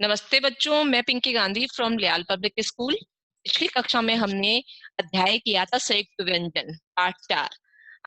नमस्ते बच्चों, मैं पिंकी गांधी फ्रॉम लियाल पब्लिक स्कूल। पिछली कक्षा में हमने अध्याय किया था संयुक्त व्यंजन पाठ 4।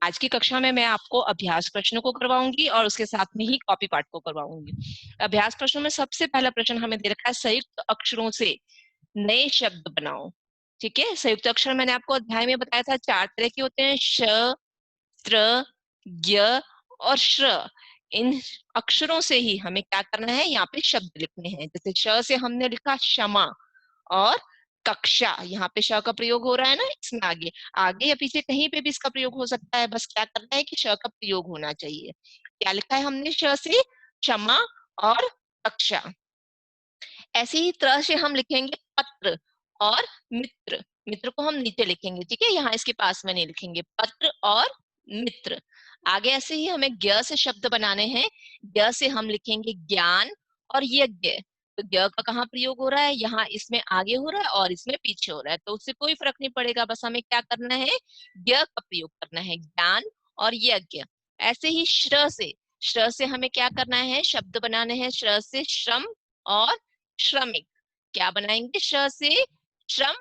आज की कक्षा में मैं आपको अभ्यास प्रश्नों को करवाऊंगी और उसके साथ में ही कॉपी पाठ को करवाऊंगी। अभ्यास प्रश्नों में सबसे पहला प्रश्न हमें दे रखा है संयुक्त अक्षरों से नए शब्द बनाओ। ठीक है, संयुक्त अक्षर मैंने आपको अध्याय में बताया था 4 तरह के होते हैं, श, त्र, ज्ञ और श्र। इन अक्षरों से ही हमें क्या करना है, यहाँ पे शब्द लिखने हैं। जैसे श से हमने लिखा क्षमा और कक्षा, यहाँ पे श का प्रयोग हो रहा है ना, इसमें आगे आगे या पीछे कहीं पे भी इसका प्रयोग हो सकता है, बस क्या करना है कि श का प्रयोग होना चाहिए। क्या लिखा है हमने श से, क्षमा और कक्षा। ऐसे ही त्र से हम लिखेंगे पत्र और मित्र। मित्र को हम नीचे लिखेंगे, ठीक है, यहाँ इसके पास में नहीं लिखेंगे, पत्र और मित्र। आगे ऐसे ही हमें ज्ञ से शब्द बनाने हैं। ज्ञ से हम लिखेंगे ज्ञान और यज्ञ। तो ज्ञ का कहाँ प्रयोग हो रहा है, यहाँ इसमें आगे हो रहा है और इसमें पीछे हो रहा है, तो उससे कोई फर्क नहीं पड़ेगा, बस हमें क्या करना है, ज्ञ का प्रयोग करना है, ज्ञान और यज्ञ। ऐसे ही श्र से हमें क्या करना है, शब्द बनाने हैं। श्र से श्रम और श्रमिक। क्या बनाएंगे, श से श्रम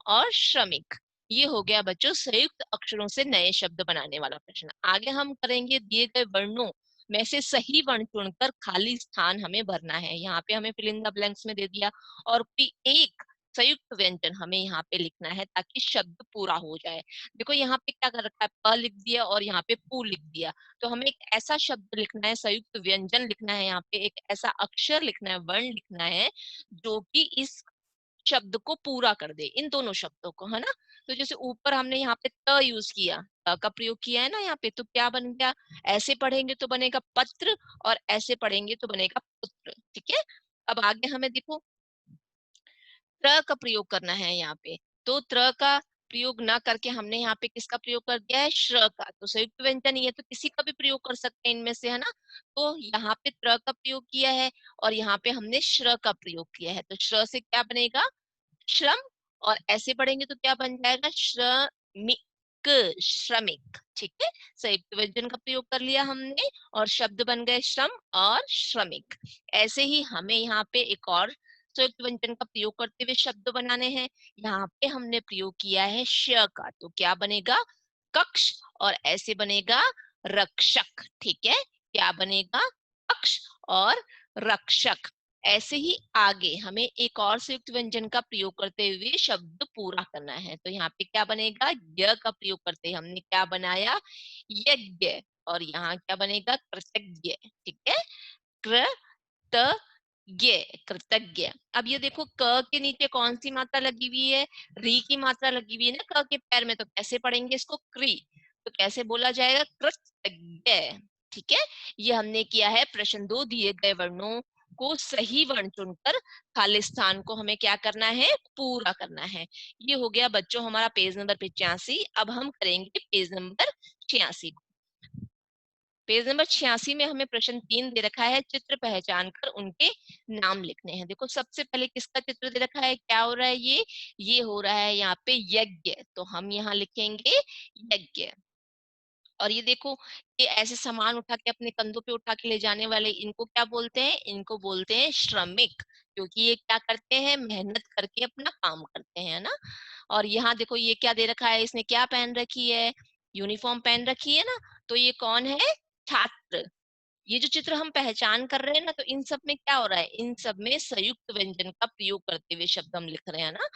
और श्रमिक। ये हो गया बच्चों संयुक्त अक्षरों से नए शब्द बनाने वाला प्रश्न। आगे हम करेंगे दिए गए वर्णों में से सही वर्ण चुनकर खाली स्थान हमें भरना है। यहाँ पे हमें फिल इन द ब्लैंक्स में दे दिया और कोई एक संयुक्त व्यंजन हमें यहाँ पे लिखना है ताकि शब्द पूरा हो जाए। देखो यहाँ पे क्या कर रखा है, प लिख दिया और यहाँ पे पू लिख दिया। तो हमें एक ऐसा शब्द लिखना है, संयुक्त व्यंजन लिखना है, यहाँ पे एक ऐसा अक्षर लिखना है, वर्ण लिखना है जो कि इस शब्द को पूरा कर दे, इन दोनों शब्दों को, है ना। तो जैसे ऊपर हमने यहाँ पे त यूज किया, त का प्रयोग किया है ना यहाँ पे, तो क्या बन गया, ऐसे पढ़ेंगे तो बनेगा पत्र और ऐसे पढ़ेंगे तो बनेगा पुत्र। ठीक है, अब आगे हमें देखो त्र का प्रयोग करना है यहाँ पे। तो त्र का प्रयोग ना करके हमने यहाँ पे किसका प्रयोग कर दिया है, श्र का। तो संयुक्त व्यंजन ये तो किसी का भी प्रयोग कर सकते हैं इनमें से, है ना। तो यहाँ पे त्र का प्रयोग किया है और यहाँ पे हमने श्र का प्रयोग किया है। तो श्र से क्या बनेगा, श्रम, और ऐसे पढ़ेंगे तो क्या बन जाएगा, श्रमिक, श्रमिक। ठीक है, संयुक्त व्यंजन का प्रयोग कर लिया हमने और शब्द बन गए श्रम और श्रमिक। ऐसे ही हमें यहाँ पे एक और संयुक्त व्यंजन का प्रयोग करते हुए शब्द बनाने हैं। यहाँ पे हमने प्रयोग किया है श का, तो क्या बनेगा, कक्ष, और ऐसे बनेगा रक्षक। ठीक है, क्या बनेगा, कक्ष और रक्षक। ऐसे ही आगे हमें एक और संयुक्त व्यंजन का प्रयोग करते हुए शब्द पूरा करना है। तो यहाँ पे क्या बनेगा, य का प्रयोग करते हैं हमने क्या बनाया, यज्ञ, और यहाँ क्या बनेगा, कृतज्ञ। ठीक है, कृतज्ञ, कृतज्ञ। अब ये देखो क के नीचे कौन सी मात्रा लगी हुई है, री की मात्रा लगी हुई है ना क के पैर में, तो कैसे पढ़ेंगे इसको, क्री। तो कैसे बोला जाएगा, कृतज्ञ। ठीक है, ये हमने किया है प्रश्न 2। दिए गए वर्णों को सही वर्ण चुनकर खाली स्थान को हमें क्या करना है, पूरा करना है। ये हो गया बच्चों हमारा पेज नंबर 85। अब हम करेंगे पेज नंबर 86। पेज नंबर 86 में हमें प्रश्न 3 दे रखा है, चित्र पहचान कर उनके नाम लिखने हैं। देखो सबसे पहले किसका चित्र दे रखा है, क्या हो रहा है, ये हो रहा है यहाँ पे यज्ञ, तो हम यहाँ लिखेंगे यज्ञ। और ये देखो, ये ऐसे सामान उठा के अपने कंधों पे उठा के ले जाने वाले, इनको क्या बोलते हैं, इनको बोलते हैं श्रमिक, क्योंकि ये क्या करते हैं, मेहनत करके अपना काम करते हैं ना। और यहाँ देखो ये क्या दे रखा है, इसने क्या पहन रखी है, यूनिफॉर्म पहन रखी है ना, तो ये कौन है, छात्र। ये जो चित्र हम पहचान कर रहे हैं ना, तो इन सब में क्या हो रहा है, इन सब में संयुक्त व्यंजन का प्रयोग करते हुए शब्द हम लिख रहे हैं ना।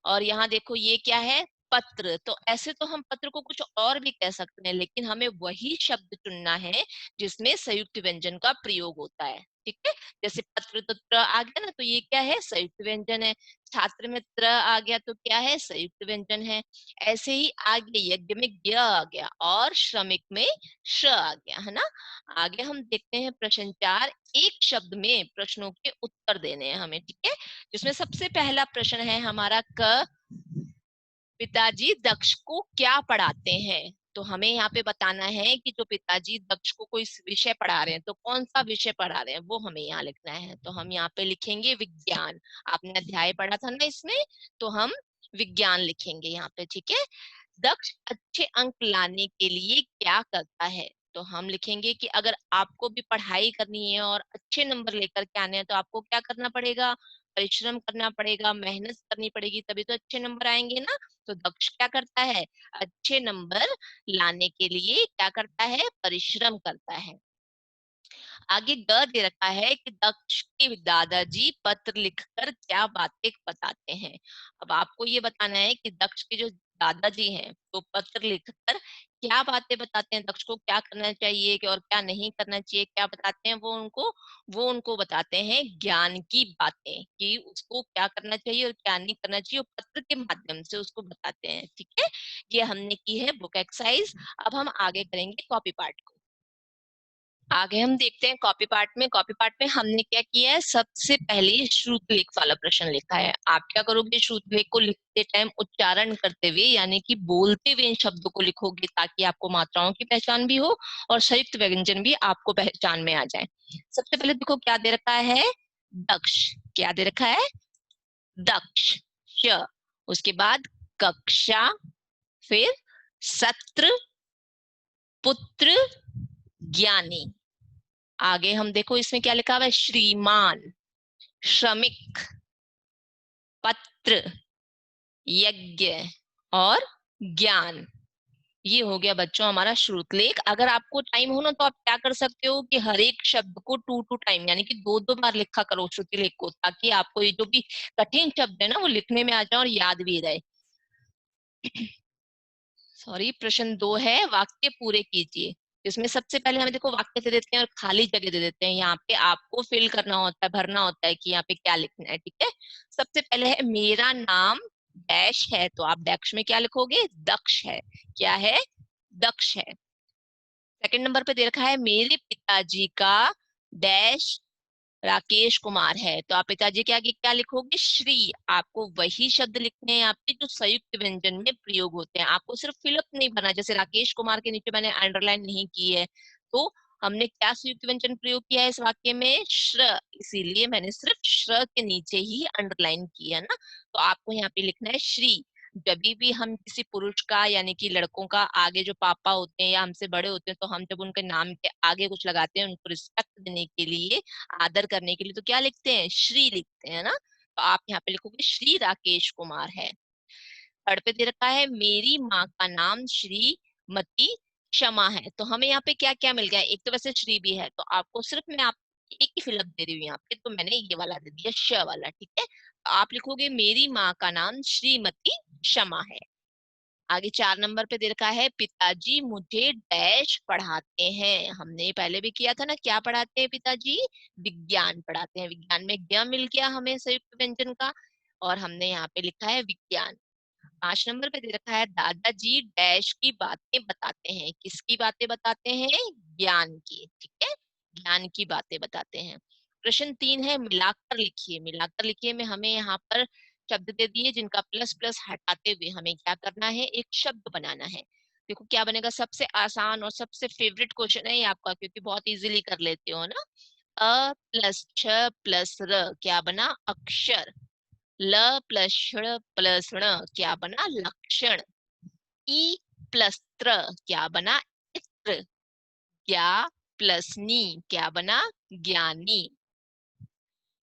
और यहाँ देखो ये क्या है, पत्र। तो ऐसे तो हम पत्र को कुछ और भी कह सकते हैं, लेकिन हमें वही शब्द चुनना है जिसमें संयुक्त व्यंजन का प्रयोग होता है। ठीक है, जैसे पत्र तो त्र आ गया ना, तो ये क्या है, संयुक्त व्यंजन है। छात्र में त्र आ गया तो क्या है, संयुक्त व्यंजन है। ऐसे ही आगे यज्ञ में ज्ञ आ गया और श्रमिक में श आ गया, है ना। आगे हम देखते हैं प्रश्न 4। एक शब्द में प्रश्नों के उत्तर देने हैं हमें। ठीक है, जिसमें सबसे पहला प्रश्न है हमारा, क पिताजी दक्ष को क्या पढ़ाते हैं। तो हमें यहाँ पे बताना है कि जो पिताजी दक्ष को कोई विषय पढ़ा रहे हैं, तो कौन सा विषय पढ़ा रहे हैं वो हमें यहाँ लिखना है। तो हम यहाँ पे लिखेंगे विज्ञान। आपने अध्याय पढ़ा था ना इसमें, तो हम विज्ञान लिखेंगे यहाँ पे। ठीक है, दक्ष अच्छे अंक लाने के लिए क्या करता है, तो तो हम लिखेंगे कि अगर आपको भी पढ़ाई करनी है और अच्छे नंबर लेकर के आने हैं तो आपको क्या करना पड़ेगा, परिश्रम करना पड़ेगा, मेहनत करनी पड़ेगी, तभी तो अच्छे नंबर आएंगे ना। तो दक्ष क्या करता है, अच्छे नंबर लाने के लिए क्या करता है, परिश्रम करता है। आगे ग दे रखा है कि दक्ष के दादाजी पत्र लिखकर क्या बातें बताते हैं। अब आपको ये बताना है कि दक्ष के जो दादाजी हैं तो पत्र लिखकर क्या बातें बताते हैं, दक्ष को क्या करना चाहिए और क्या नहीं करना चाहिए, क्या बताते हैं वो उनको बताते हैं ज्ञान की बातें, कि उसको क्या करना चाहिए और क्या नहीं करना चाहिए, पत्र के माध्यम से उसको बताते हैं। ठीक है, ये हमने की है बुक एक्सरसाइज। अब हम आगे करेंगे कॉपी पार्ट को। आगे हम देखते हैं कॉपी पार्ट में। कॉपी पार्ट में हमने क्या किया है, सबसे पहले श्रुतलेख वाला प्रश्न लिखा है। आप क्या करोगे, श्रुतलेख को लिखते टाइम उच्चारण करते हुए यानी कि बोलते हुए इन शब्दों को लिखोगे, ताकि आपको मात्राओं की पहचान भी हो और संयुक्त व्यंजन भी आपको पहचान में आ जाए। सबसे पहले देखो क्या दे रखा है, दक्ष। क्या दे रखा है, दक्ष श। उसके बाद कक्षा, फिर सत्र, पुत्र, ज्ञानी। आगे हम देखो इसमें क्या लिखा हुआ है, श्रीमान, श्रमिक, पत्र, यज्ञ और ज्ञान। ये हो गया बच्चों हमारा श्रुतलेख। अगर आपको टाइम हो ना तो आप क्या कर सकते हो कि हर एक शब्द को 2 टाइम यानी कि 2 बार लिखा करो श्रुतलेख को, ताकि आपको ये जो भी कठिन शब्द है ना वो लिखने में आ जाए और याद भी रहे। सॉरी, प्रश्न 2 है, वाक्य पूरे कीजिए। इसमें सबसे पहले हमें देखो वाक्य दे देते हैं और खाली जगह दे देते हैं। यहाँ पे आपको फिल करना होता है, भरना होता है कि यहाँ पे क्या लिखना है। ठीक है, सबसे पहले है मेरा नाम डैश है, तो आप डैश में क्या लिखोगे, दक्ष है। क्या है, दक्ष है। सेकंड नंबर पे दे रखा है मेरे पिताजी का डैश राकेश कुमार है, तो आप पिताजी के आगे क्या लिखोगे, श्री। आपको वही शब्द लिखने हैं यहाँ पे जो संयुक्त व्यंजन में प्रयोग होते हैं, आपको सिर्फ फिलअप नहीं भरना। जैसे राकेश कुमार के नीचे मैंने अंडरलाइन नहीं की है, तो हमने क्या संयुक्त व्यंजन प्रयोग किया है इस वाक्य में, श्र, इसीलिए मैंने सिर्फ श्र के नीचे ही अंडरलाइन की है ना। तो आपको यहाँ पे लिखना है श्री। जब भी हम किसी पुरुष का यानी कि लड़कों का आगे जो पापा होते हैं या हमसे बड़े होते हैं, तो हम जब उनके नाम के आगे कुछ लगाते हैं उनको रिस्पेक्ट देने के लिए, आदर करने के लिए, तो क्या लिखते हैं, श्री लिखते हैं ना। तो आप यहाँ पे लिखोगे श्री राकेश कुमार है। थर्ड पे दे रखा है मेरी माँ का नाम श्रीमती क्षमा है, तो हमें यहाँ पे क्या क्या मिल गया, एक तो वैसे श्री भी है, तो आपको सिर्फ मैं आप एक ही फिलअप दे रही हूँ यहाँ पे, तो मैंने ये वाला दे दिया श वाला। ठीक है, तो आप लिखोगे मेरी माँ का नाम श्रीमती क्षमा है। आगे 4 नंबर पे दे रखा है पिताजी मुझे डैश पढ़ाते हैं। हमने पहले भी किया था ना, क्या पढ़ाते हैं पिताजी, विज्ञान पढ़ाते हैं। विज्ञान में ज्ञ मिल गया हमें संयुक्त व्यंजन का, और हमने यहाँ पे लिखा है विज्ञान। 5 नंबर पे दे रखा है दादाजी डैश की बातें बताते हैं। किसकी बातें बताते हैं, ज्ञान की। ठीक है, ज्ञान की बातें बताते हैं। प्रश्न 3 है मिलाकर लिखिए। मिलाकर लिखिए में हमें यहाँ पर शब्द दे दिए जिनका प्लस प्लस हटाते हुए हमें क्या करना है, एक शब्द बनाना है। देखो क्या बनेगा, सबसे आसान और सबसे फेवरेट क्वेश्चन है ये आपका, क्योंकि बहुत इजीली कर लेते हो ना। अ प्लस छ प्लस र क्या बना, अक्षर। ल प्लस ष प्लस ण क्या बना, लक्षण। ई प्लस त्र क्या बना, इत्र। ज्ञा प्लस नी क्या बना, ज्ञानी।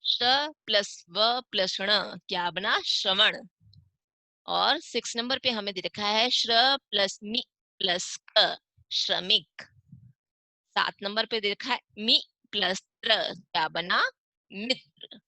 श प्लस व प्लस ण क्या बना, श्रवण। और 6 नंबर पे हमें दे रखा है श्र प्लस मी प्लस क, श्रमिक। 7 नंबर पे दे रखा है मी प्लस त्र क्या बना, मित्र।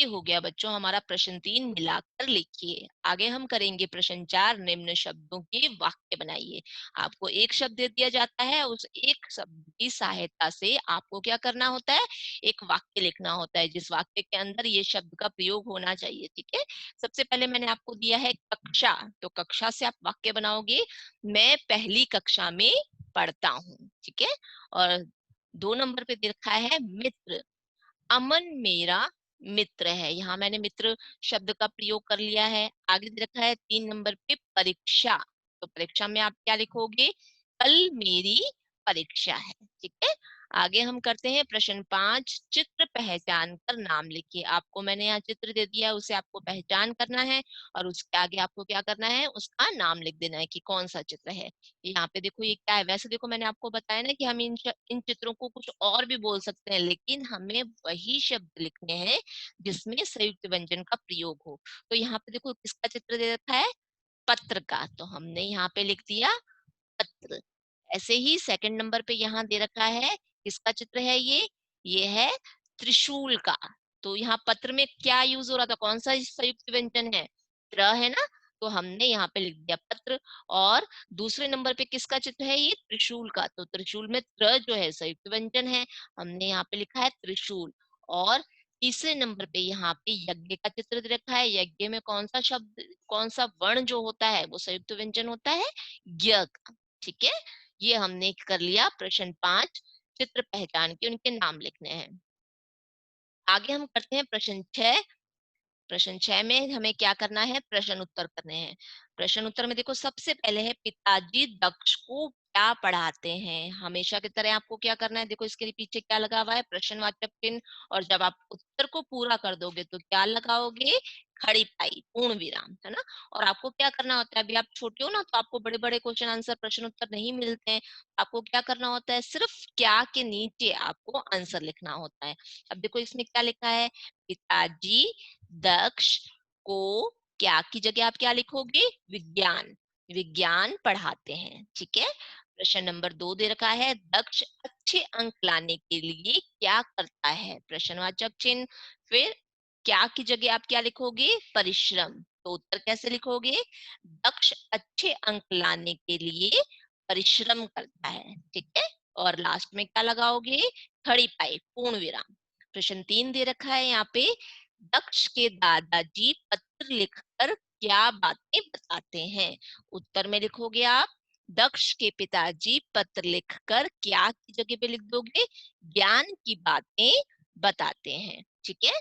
ये हो गया बच्चों हमारा प्रश्न 3 मिलाकर लिखिए। आगे हम करेंगे प्रश्न 4 निम्न शब्दों के वाक्य बनाइए। आपको एक शब्द दे दिया जाता है, उस एक शब्द की सहायता से आपको क्या करना होता है, एक वाक्य लिखना होता है, जिस वाक्य के अंदर ये शब्द का प्रयोग होना चाहिए। ठीक है, सबसे पहले मैंने आपको दिया है कक्षा, तो कक्षा से आप वाक्य बनाओगे, मैं पहली कक्षा में पढ़ता हूँ। ठीक है, और 2 नंबर पे दे रखा है मित्र। अमन मेरा मित्र है, यहाँ मैंने मित्र शब्द का प्रयोग कर लिया है। आगे दे रखा है 3 नंबर पे परीक्षा, तो परीक्षा में आप क्या लिखोगे, कल मेरी परीक्षा है। ठीक है, आगे हम करते हैं प्रश्न 5, चित्र पहचान कर नाम लिखिए। आपको मैंने यहाँ चित्र दे दिया है, उसे आपको पहचान करना है और उसके आगे आपको क्या करना है, उसका नाम लिख देना है कि कौन सा चित्र है। यहाँ पे देखो ये क्या है। वैसे देखो मैंने आपको बताया ना कि हम इन चित्रों को कुछ और भी बोल सकते हैं, लेकिन हमें वही शब्द लिखने हैं जिसमें संयुक्त व्यंजन का प्रयोग हो। तो यहाँ पे देखो किसका चित्र दे रखा है, पत्र का, तो हमने यहाँ पे लिख दिया पत्र। ऐसे ही सेकंड नंबर पे यहाँ दे रखा है, किसका चित्र है ये है त्रिशूल का। तो यहाँ पत्र में क्या यूज हो रहा था, कौन सा संयुक्त व्यंजन है, त्र है ना, तो हमने यहाँ पे लिख दिया पत्र। और दूसरे नंबर पे किसका चित्र है, ये त्रिशूल का, तो त्रिशूल में त्र जो है संयुक्त व्यंजन है, हमने यहाँ पे लिखा है त्रिशूल। और तीसरे नंबर पे यहाँ पे यज्ञ का चित्र दे रखा है। यज्ञ में कौन सा शब्द, कौन सा वर्ण जो होता है वो संयुक्त व्यंजन होता है, य का। ठीक है, ये हमने कर लिया प्रश्न 5, चित्र पहचान के उनके नाम लिखने हैं। आगे हम करते हैं प्रश्न 6। प्रश्न 6 में हमें क्या करना है, प्रश्न उत्तर करने हैं। प्रश्न उत्तर में देखो सबसे पहले है, पिताजी दक्ष को क्या पढ़ाते हैं। हमेशा की तरह आपको क्या करना है, देखो इसके पीछे क्या लगा हुआ है, प्रश्नवाचक चिन्ह, और जब आप उत्तर को पूरा कर दोगे तो क्या लगाओगे, खड़ी पाई पूर्ण विराम, है ना। और आपको क्या करना होता है, अभी आप छोटे हो ना, तो आपको बड़े बड़े क्वेश्चन आंसर प्रश्न उत्तर नहीं मिलते हैं। आपको क्या करना होता है, सिर्फ क्या के नीचे आपको आंसर लिखना होता है। अब देखो इसमें क्या लिखा है, पिताजी दक्ष को, क्या की जगह आप क्या लिखोगे, विज्ञान, विज्ञान पढ़ाते हैं। ठीक है, प्रश्न नंबर 2 दे रखा है, दक्ष अच्छे अंक लाने के लिए क्या करता है, प्रश्नवाचक चिन्ह, फिर क्या की जगह आप क्या लिखोगे, परिश्रम। तो उत्तर कैसे लिखोगे, दक्ष अच्छे अंक लाने के लिए परिश्रम करता है। ठीक है, और लास्ट में क्या लगाओगे, खड़ी पाई पूर्ण विराम। प्रश्न 3 दे रखा है यहाँ पे, दक्ष के दादाजी पत्र लिखकर क्या बातें बताते हैं। उत्तर में लिखोगे आप, दक्ष के पिताजी पत्र लिखकर क्या की जगह पे लिख दोगे, ज्ञान की बातें बताते हैं। ठीक है,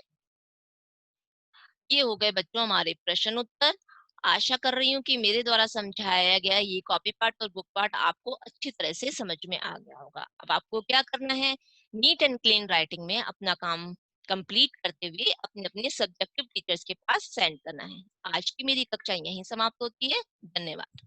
ये हो गए बच्चों हमारे प्रश्न उत्तर। आशा कर रही हूँ कि मेरे द्वारा समझाया गया ये कॉपी पार्ट और बुक पार्ट आपको अच्छी तरह से समझ में आ गया होगा। अब आपको क्या करना है, नीट एंड क्लीन राइटिंग में अपना काम कंप्लीट करते हुए अपने अपने सब्जेक्टिव टीचर्स के पास सेंड करना है। आज की मेरी कक्षा यहीं समाप्त होती है। धन्यवाद।